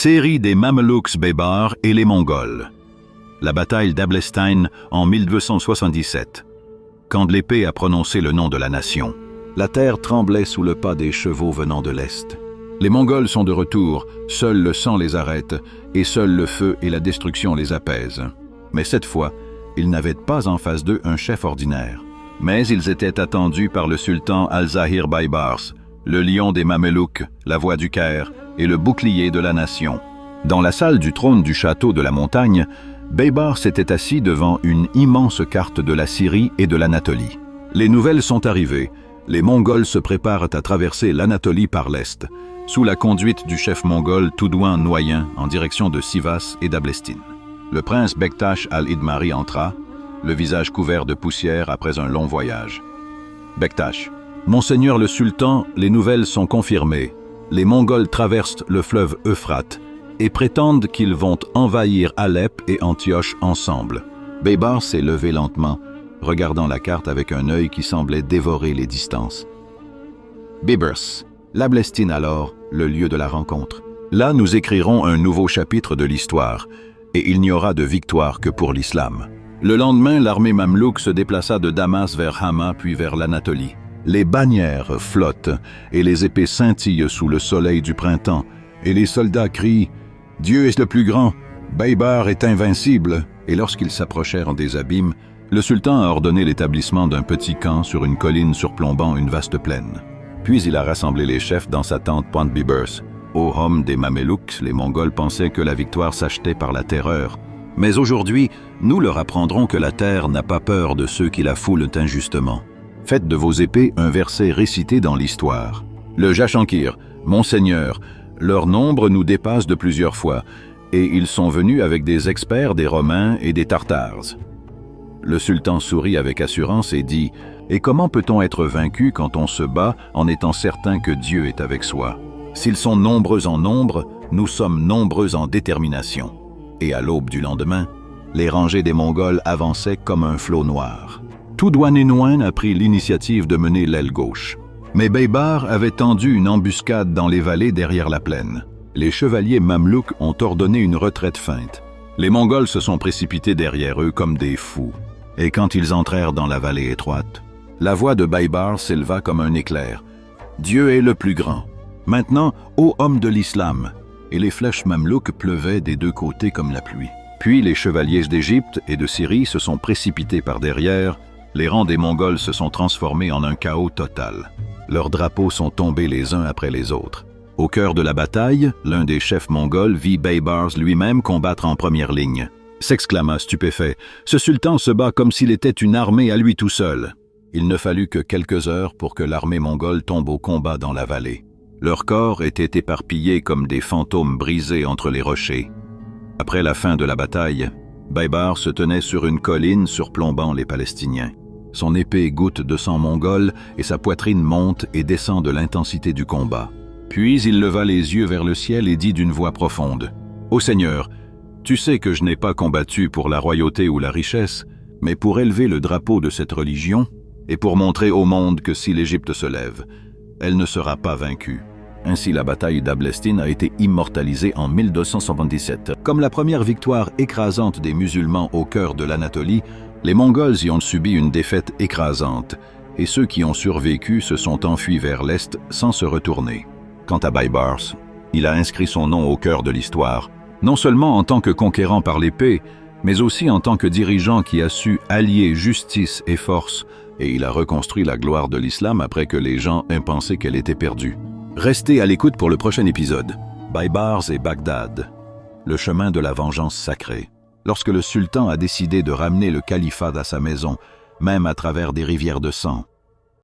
Série des Mamelouks Baybars et les Mongols. La bataille d'Ablestein en 1277. Quand l'épée a prononcé le nom de la nation, la terre tremblait sous le pas des chevaux venant de l'Est. Les Mongols sont de retour, seul le sang les arrête, et seul le feu et la destruction les apaisent. Mais cette fois, ils n'avaient pas en face d'eux un chef ordinaire. Mais ils étaient attendus par le sultan Al-Zahir Baybars, le lion des Mamelouks, la voix du Caire et le bouclier de la nation. Dans la salle du trône du château de la montagne, Baybars s'était assis devant une immense carte de la Syrie et de l'Anatolie. Les nouvelles sont arrivées. Les Mongols se préparent à traverser l'Anatolie par l'est, sous la conduite du chef mongol Toudouin Noyen en direction de Sivas et d'Ablestin. Le prince Bektash al-Idmari entra, le visage couvert de poussière après un long voyage. Bektash: Monseigneur le sultan, les nouvelles sont confirmées. Les Mongols traversent le fleuve Euphrate et prétendent qu'ils vont envahir Alep et Antioche ensemble. Baybars s'est levé lentement, regardant la carte avec un œil qui semblait dévorer les distances. Bibers, l'Ablestin alors, le lieu de la rencontre. Là, nous écrirons un nouveau chapitre de l'histoire, et il n'y aura de victoire que pour l'islam. Le lendemain, l'armée mamelouk se déplaça de Damas vers Hama puis vers l'Anatolie. Les bannières flottent et les épées scintillent sous le soleil du printemps, et les soldats crient « Dieu est le plus grand, Baybars est invincible !» Et lorsqu'ils s'approchèrent des abîmes, le sultan a ordonné l'établissement d'un petit camp sur une colline surplombant une vaste plaine. Puis il a rassemblé les chefs dans sa tente Point Bibers. Ô hommes des Mamelouks, les Mongols pensaient que la victoire s'achetait par la terreur. Mais aujourd'hui, nous leur apprendrons que la terre n'a pas peur de ceux qui la foulent injustement. Faites de vos épées un verset récité dans l'histoire. Le Jachankir, Monseigneur, leur nombre nous dépasse de plusieurs fois, et ils sont venus avec des experts des Romains et des Tartares. Le sultan sourit avec assurance et dit « Et comment peut-on être vaincu quand on se bat en étant certain que Dieu est avec soi? S'ils sont nombreux en nombre, nous sommes nombreux en détermination. » Et à l'aube du lendemain, les rangées des Mongols avançaient comme un flot noir. Toudouin Noyen a pris l'initiative de mener l'aile gauche. Mais Baybars avait tendu une embuscade dans les vallées derrière la plaine. Les chevaliers mamelouks ont ordonné une retraite feinte. Les Mongols se sont précipités derrière eux comme des fous. Et quand ils entrèrent dans la vallée étroite, la voix de Baybars s'éleva comme un éclair. « Dieu est le plus grand. Maintenant, ô homme de l'islam !» Et les flèches mamelouks pleuvaient des deux côtés comme la pluie. Puis les chevaliers d'Égypte et de Syrie se sont précipités par derrière. Les rangs des Mongols se sont transformés en un chaos total. Leurs drapeaux sont tombés les uns après les autres. Au cœur de la bataille, l'un des chefs mongols vit Baybars lui-même combattre en première ligne. S'exclama stupéfait, « Ce sultan se bat comme s'il était une armée à lui tout seul. » Il ne fallut que quelques heures pour que l'armée mongole tombe au combat dans la vallée. Leurs corps étaient éparpillés comme des fantômes brisés entre les rochers. Après la fin de la bataille, Baybars se tenait sur une colline surplombant les Palestiniens. Son épée goutte de sang mongol et sa poitrine monte et descend de l'intensité du combat. Puis il leva les yeux vers le ciel et dit d'une voix profonde, « Ô Seigneur, tu sais que je n'ai pas combattu pour la royauté ou la richesse, mais pour élever le drapeau de cette religion et pour montrer au monde que si l'Égypte se lève, elle ne sera pas vaincue. » Ainsi, la bataille d'Ablestin a été immortalisée en 1277. Comme la première victoire écrasante des musulmans au cœur de l'Anatolie, les Mongols y ont subi une défaite écrasante, et ceux qui ont survécu se sont enfuis vers l'Est sans se retourner. Quant à Baybars, il a inscrit son nom au cœur de l'histoire, non seulement en tant que conquérant par l'épée, mais aussi en tant que dirigeant qui a su allier justice et force, et il a reconstruit la gloire de l'islam après que les gens aient pensé qu'elle était perdue. Restez à l'écoute pour le prochain épisode. Baybars et Bagdad, le chemin de la vengeance sacrée. Lorsque le sultan a décidé de ramener le califat à sa maison, même à travers des rivières de sang,